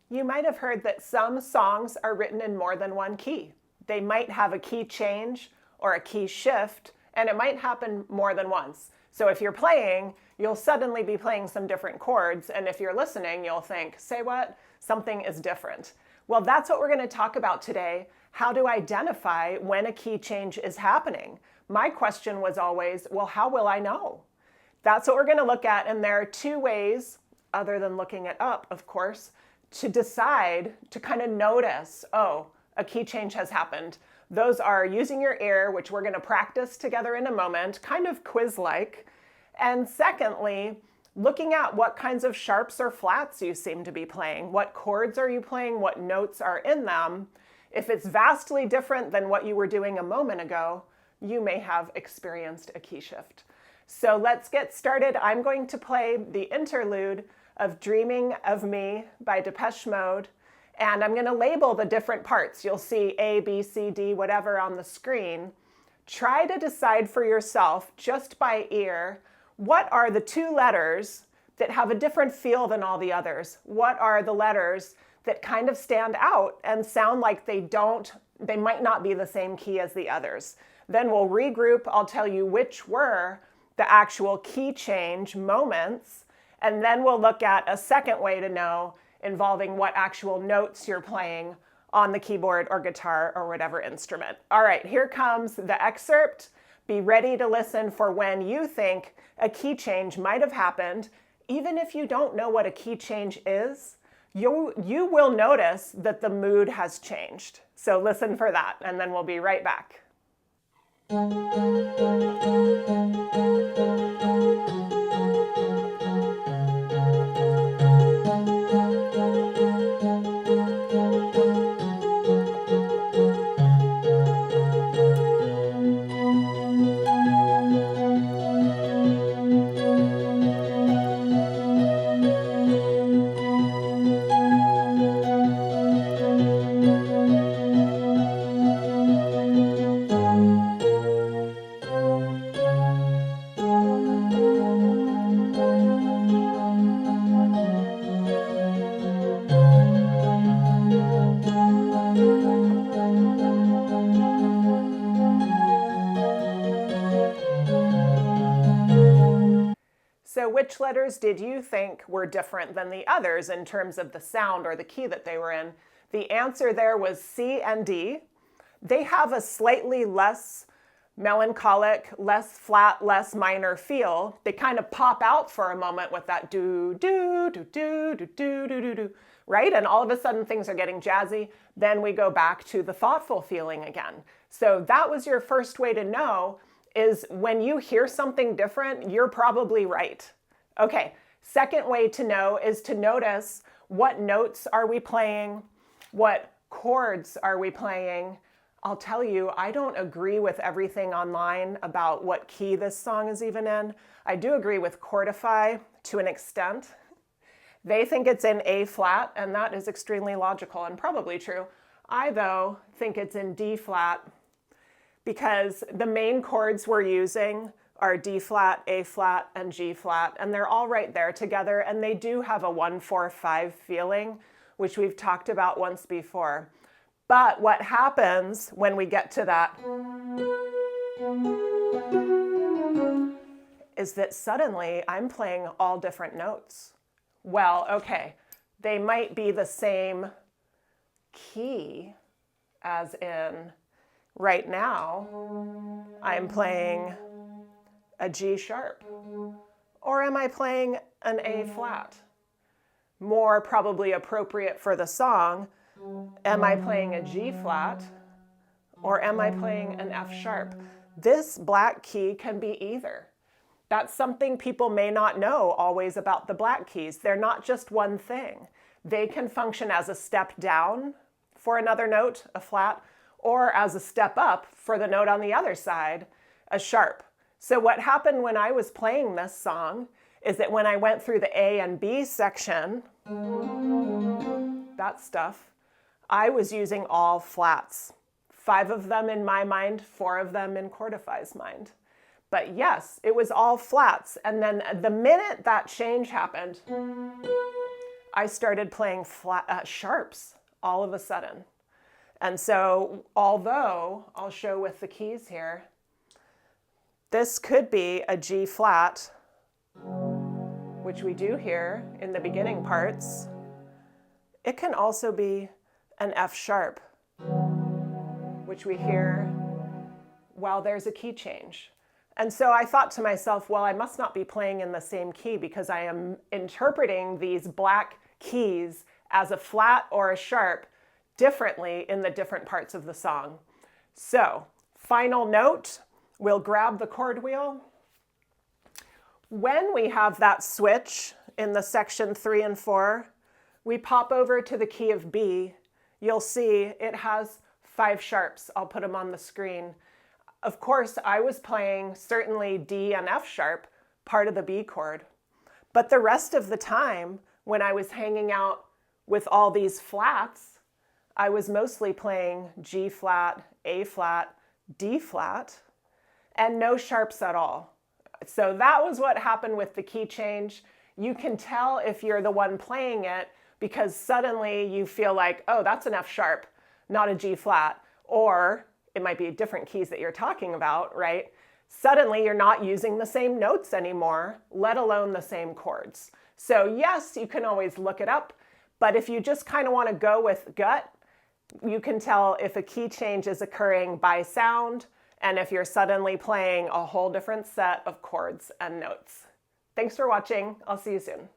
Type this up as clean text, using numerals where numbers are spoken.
You might have heard that some songs are written in more than one key. They might have a key change or a key shift, and it might happen more than once. So if you're playing, you'll suddenly be playing some different chords, and if you're listening, you'll think, say what? Something is different. Well, that's what we're going to talk about today, how to identify when a key change is happening. My question was always, well, how will I know? That's what we're going to look at, and there are two ways, other than looking it up, of course, to decide, to kind of notice, oh, a key change has happened. Those are using your ear, which we're going to practice together in a moment, kind of quiz-like. And secondly, looking at what kinds of sharps or flats you seem to be playing. What chords are you playing? What notes are in them? If it's vastly different than what you were doing a moment ago, you may have experienced a key shift. So let's get started. I'm going to play the interlude of Dreaming of Me by Depeche Mode, and I'm going to label the different parts. You'll see A, B, C, D, whatever on the screen. Try to decide for yourself, just by ear, what are the two letters that have a different feel than all the others? What are the letters that kind of stand out and sound like they might not be the same key as the others? Then we'll regroup. I'll tell you which were the actual key change moments, and then we'll look at a second way to know, involving what actual notes you're playing on the keyboard or guitar or whatever instrument. All right, here comes the excerpt. Be ready to listen for when you think a key change might have happened. Even if you don't know what a key change is, you will notice that the mood has changed. So listen for that, and then we'll be right back. So which letters did you think were different than the others in terms of the sound or the key that they were in? The answer there was C and D. They have a slightly less melancholic, less flat, less minor feel. They kind of pop out for a moment with that do, do, do, do, do, do, do, do, do, right? And all of a sudden things are getting jazzy. Then we go back to the thoughtful feeling again. So that was your first way to know, is when you hear something different, you're probably right. Okay, second way to know is to notice what notes are we playing, what chords are we playing. I'll tell you, I don't agree with everything online about what key this song is even in. I do agree with Chordify to an extent. They think it's in A flat, and that is extremely logical and probably true. I, though, think it's in D flat, because the main chords we're using are D flat, A flat, and G flat, and they're all right there together, and they do have a 1-4-5 feeling, which we've talked about once before. But what happens when we get to that is that suddenly I'm playing all different notes. Well, okay, they might be the same key, as in right now, I'm playing a G sharp. Or am I playing an A flat? More probably appropriate for the song, am I playing a G flat? Or am I playing an F sharp? This black key can be either. That's something people may not know always about the black keys. They're not just one thing. They can function as a step down for another note, a flat, or as a step up for the note on the other side, a sharp. So what happened when I was playing this song is that when I went through the A and B section, that stuff, I was using all flats. 5 of them in my mind, 4 of them in Chordify's mind. But yes, it was all flats. And then the minute that change happened, I started playing sharps all of a sudden. And so, although I'll show with the keys here, this could be a G flat, which we do here in the beginning parts. It can also be an F sharp, which we hear while there's a key change. And so I thought to myself, well, I must not be playing in the same key because I am interpreting these black keys as a flat or a sharp differently in the different parts of the song. So, final note, we'll grab the chord wheel. When we have that switch in the section 3 and 4, we pop over to the key of B. You'll see it has 5 sharps. I'll put them on the screen. Of course, I was playing certainly D and F sharp, part of the B chord. But the rest of the time, when I was hanging out with all these flats, I was mostly playing G flat, A flat, D flat, and no sharps at all. So that was what happened with the key change. You can tell if you're the one playing it because suddenly you feel like, oh, that's an F sharp, not a G flat. Or it might be different keys that you're talking about, right? Suddenly you're not using the same notes anymore, let alone the same chords. So yes, you can always look it up, but if you just kind of want to go with gut, you can tell if a key change is occurring by sound and if you're suddenly playing a whole different set of chords and notes. Thanks for watching. I'll see you soon.